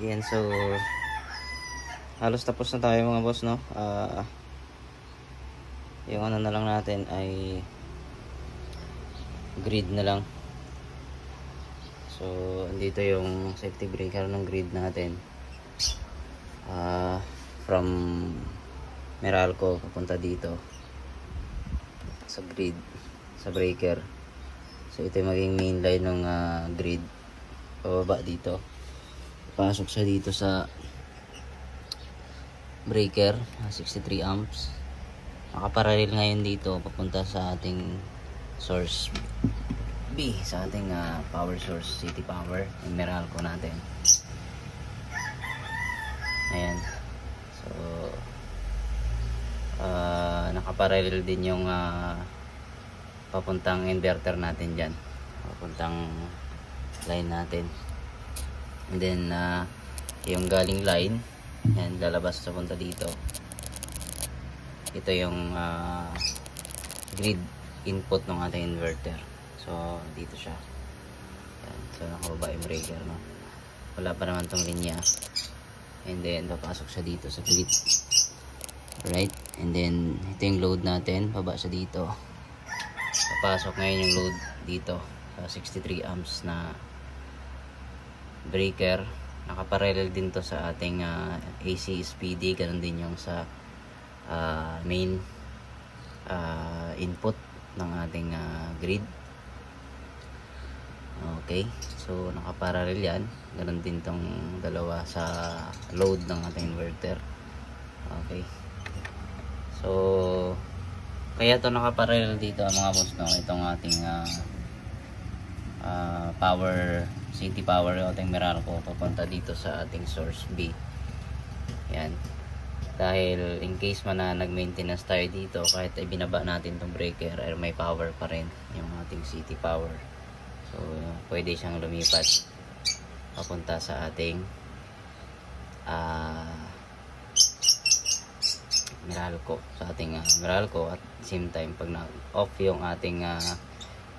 Yan, so halos tapos na tayo mga boss, no? Yung ano na lang natin ay grid na lang. So andito yung safety breaker ng grid natin, from Meralco papunta dito sa grid, sa breaker. So ito yung maging main line ng grid. Pababa dito, pasok siya dito sa breaker, 63 amps. Nakaparallel ngayon dito papunta sa ating source B, sa ating power source, city power yung Meralco natin. Ayan, so nakaparallel din yung papuntang inverter natin dyan, papuntang line natin. And then yung galing line, yan, lalabas sa punta dito. Ito yung grid input ng ating inverter. So dito siya. Yan. So nakababa yung breaker, no? Wala pa naman tong linya. And then papasok siya dito sa grid. Right? And then ito yung load natin, baba siya dito. Papasok ngayon yung load dito sa 63 amps na breaker. Nakaparallel din to sa ating AC SPD, ganun din yung sa main input ng ating grid. Okay, so nakaparallel yan, ganun din tong dalawa sa load ng ating inverter. Okay, so kaya to nakaparallel dito mga boss, no? Itong ating power, city power, yung ating Meralco papunta dito sa ating source B. Yan, dahil in case man na nag-maintenance tayo dito, kahit ay binaba natin tong breaker, ay may power pa rin yung ating city power. So pwede siyang lumipat papunta sa ating Meralco, sa ating Meralco. At same time, pag na-off yung ating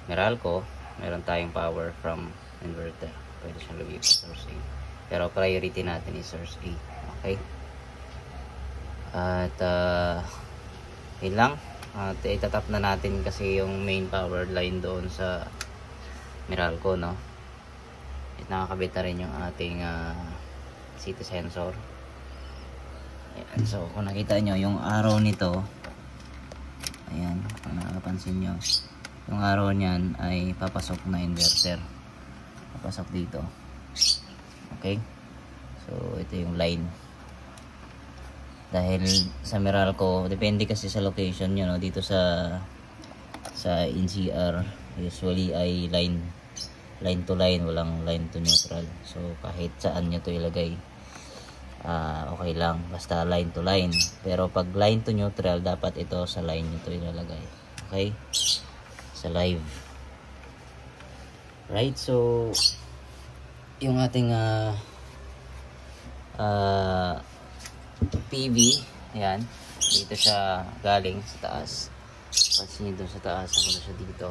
Meralco, meron tayong power from inverter, pwede siyang lumipat sa source A. Pero priority natin is source A. Okay, at yun lang. At itatap na natin kasi yung main power line doon sa Meralco, no? At nakakabit na rin yung ating city sensor. Ayan, so kung nakita nyo yung arrow nito, ayan, kung nakapansin nyo, yung arrow nyan ay papasok na inverter, papasok dito. Okay, so ito yung line. Dahil sa Meralco, depende kasi sa location nyo, no? Dito sa NCR usually ay line to line, walang line to neutral. So kahit saan nyo to ilagay, okay lang, basta line to line. Pero pag line to neutral, dapat ito sa line nyo to ilalagay. Okay, sa live. Right, so yung ating PV, ayan, dito siya galing sa taas. Pansin nyo doon sa taas, ako na siya dito.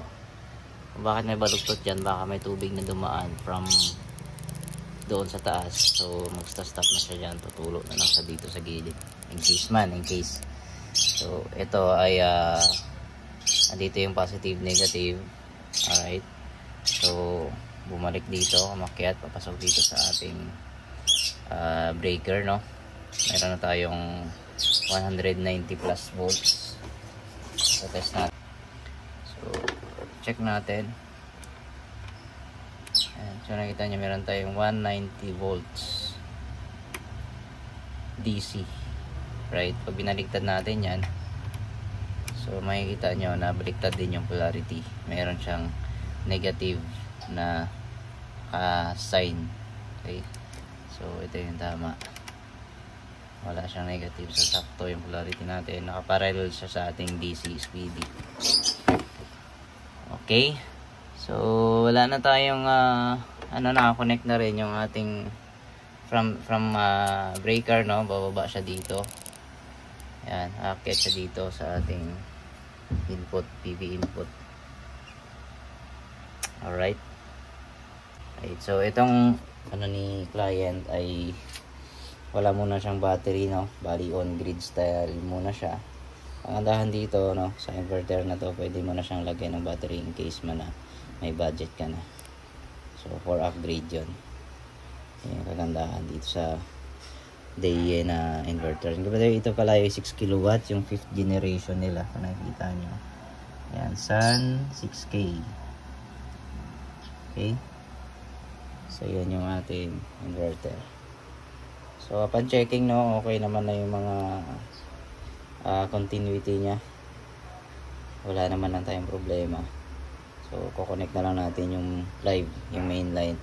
Kung bakit may balugtot dyan, baka may tubig na dumaan from doon sa taas. So magsta-stop na siya dyan, tutulo na lang siya dito sa gilid, in case. So ito ay andito yung positive, negative. Alright, so bumalik dito, umakyat, papasok dito sa ating breaker, no? Meron na tayong 190 plus volts. So test natin. So check natin. Ayan, so nakita nyo meron tayong 190 volts DC. Right, pag binaligtad natin yan, so makikita nyo na baliktad din yung polarity. Meron siyang negative na sign. Okay, so ito yung tama, wala siyang negative. So sakto yung polarity natin, nakaparallel siya sa ating DC SPD. Okay, so wala na tayong naka-connect na rin yung ating from breaker, no? Bababa siya dito. Yan, aakyat siya dito sa ating input, PV input. Alright. Right, so itong ano ni client ay wala muna siyang battery, no? Bali on grid style muna siya. Ang andahan dito, no, sa inverter na to, pwede mo na siyang lagyan ng battery in case man na may budget ka na. So for upgrade yun. Yung kagandahan dito sa DAE na inverter. Ito pala yung 6 kW, yung 5th generation nila. Kung nakikita nyo. Ayan, Sun 6K. Okay. So yan yung ating inverter. So upon checking, no, okay naman na yung mga continuity nya. Wala naman lang tayong problema. So kukonect na lang natin yung live, yung main line,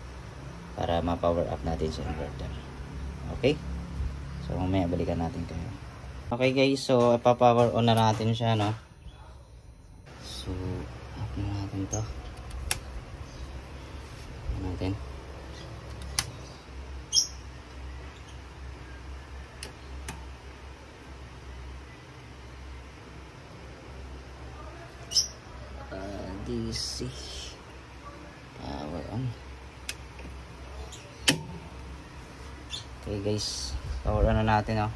para ma-power up natin sa inverter. Okay. So mamaya balikan natin kayo. Okay guys, so ipa-power on na natin siya, no. So up na natin to. Natin. DC power on. Okay guys, power on na natin, oh.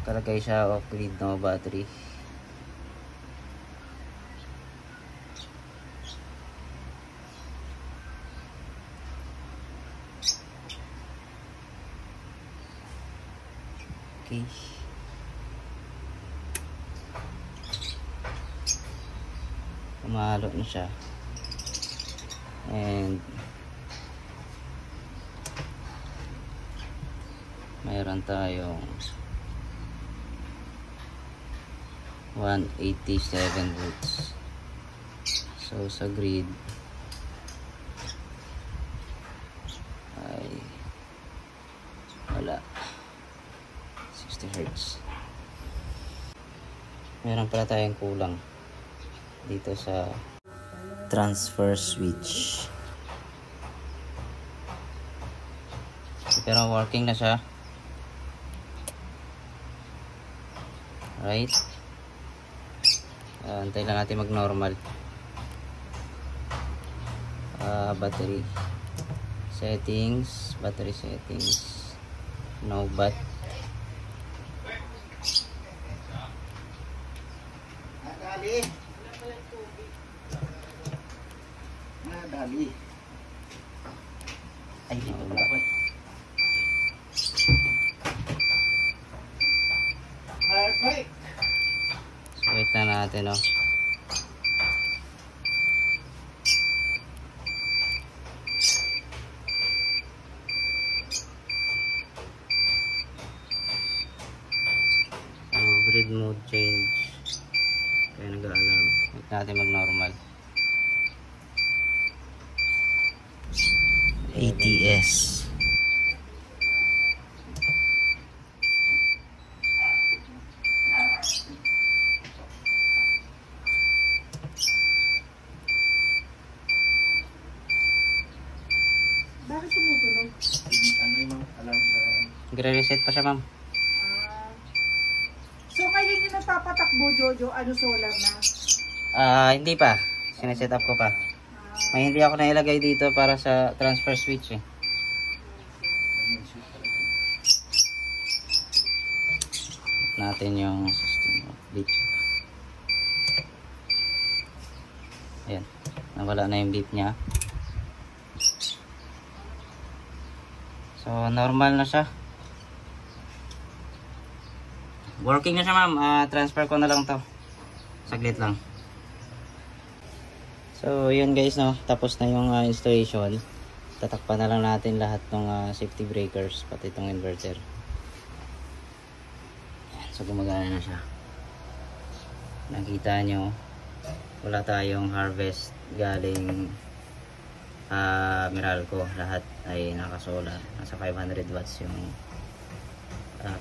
Kalagay siya off grid, no battery. Okay. Kumalo na siya. And mayroon tayong 187 volts. So sa grid ay wala, 60 Hz. Meron pala tayong kulang dito sa transfer switch. Pero working na siya. Right. Antay lang natin mag normal. Battery settings, battery settings, no bat. Dali. Ay, dito wala. Perfect. So wait na natin, no. So grid mode change. Kaya nag-alarm. Wait natin mag normal. ATS. Bakit tumutunog? Ano yung alarm sa... Nagre-reset pa siya, ma'am. So ngayon yung nagpapatakbo, Jojo, ano, solar na? Hindi pa. Sineset up ko pa. May hindi ako nailagay dito para sa transfer switch, eh. Natin yung system beep. Ayan, nawala na yung beep nya. So normal na siya. Working na siya, ma'am. Transfer ko na lang to. Saglit lang. So yun guys, no, tapos na yung installation. Tatakpan na lang natin lahat ng safety breakers, pati itong inverter. So gumagana na siya. Nakita nyo, wala tayong harvest galing Meralco. Lahat ay nakasolar. Nasa 500 watts yung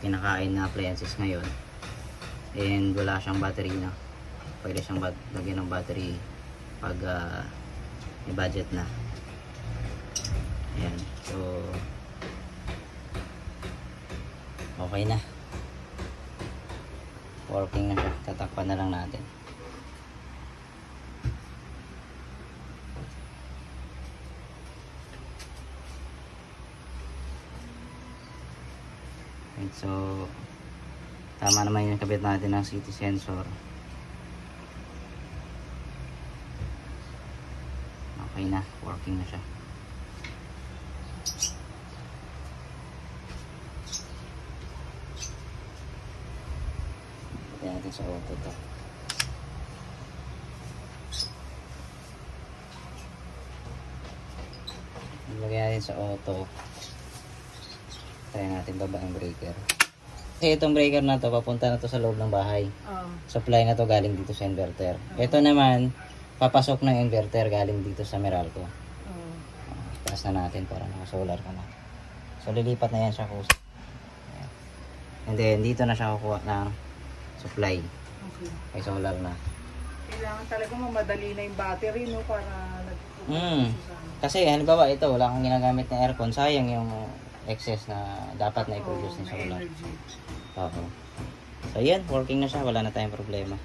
kinakain na appliances ngayon. And wala siyang battery na. Pwede siyang lagyan ng battery pag may budget na. Ayan. So okay na. Working na siya. Tatakpan na lang natin. Right, so tama naman yung kabit natin ng city sensor. Okay na, working na siya. Lagyan natin sa auto to. Lagyan natin sa auto. Try natin baba ang breaker. Kasi itong breaker na to, papunta na to sa loob ng bahay. Supply na to galing dito sa inverter. Ito naman, papasok ng inverter galing dito sa Meralco. Taas na natin para naka-solar ka na. So lilipat na yan siya kusap. And then dito na siya kukuha ng supply. Okay. May solar na. Kailangan talaga mamadali na yung battery, no? Para Kasi halimbawa ito, wala kang ginagamit na aircon, sayang yung excess na dapat na i-produce ng solar. energy. Oo. So yan, working na siya, wala na tayong problema.